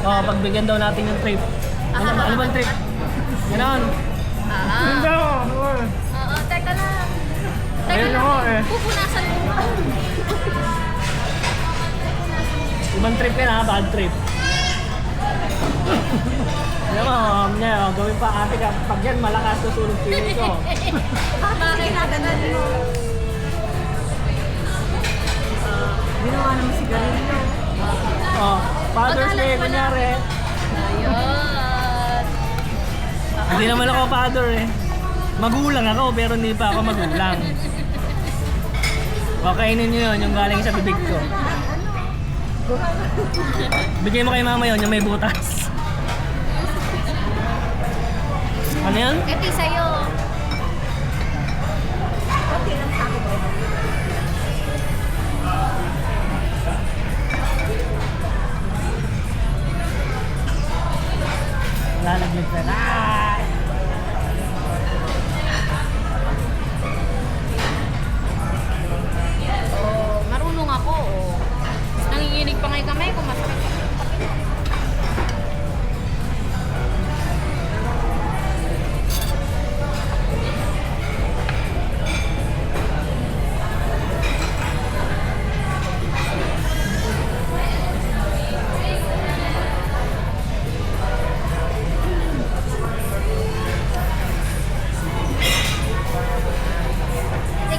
Oo, pagbigyan daw natin yung trip. Ano bang trip? Ganon. Hindi ako. Oo, teka lang. Ayun ako eh. Pupunasan mo. Ibang trip yan ha, bad trip. Alam mo, gawin pa ate ka. Pag yan malakas, susunod feeling ko. Bakit naganan mo? Ginawa naman si Garillo. Oh, Father's Day, kunyari. Ayun. Hindi naman ako father eh. Magulang ako, pero hindi pa ako magulang. O, kainin nyo yun, yung galing sa bibig ko. Bigay mo kay mama yun, yung may butas. Ano yan? Ito sa'yo. Okay lang sa akin. Lalaglag ka na. Marunong ako. Nanginginig pa nga yung kamay ko. Masakit.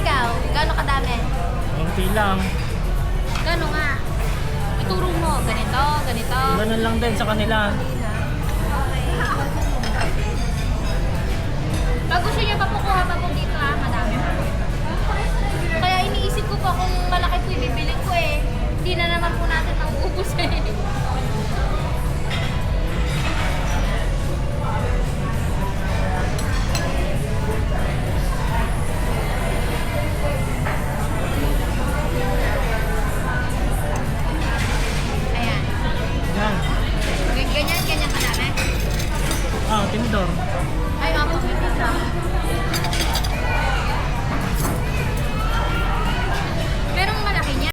Ikaw, gaano kadami? Kunti lang. Gaano nga? Ituro mo. Ganito, ganito. Ganun lang din sa kanila. Pag gusto niyo pa po, kuha pa po dito ha, madami. Kaya iniisip ko po kung malaki po ibibilin ko eh. Hindi na naman po natin mauubos eh. Ayan. Yan. Ganyan, ganyan kadami. Ah, tinidor. Ay, ako, may pizza.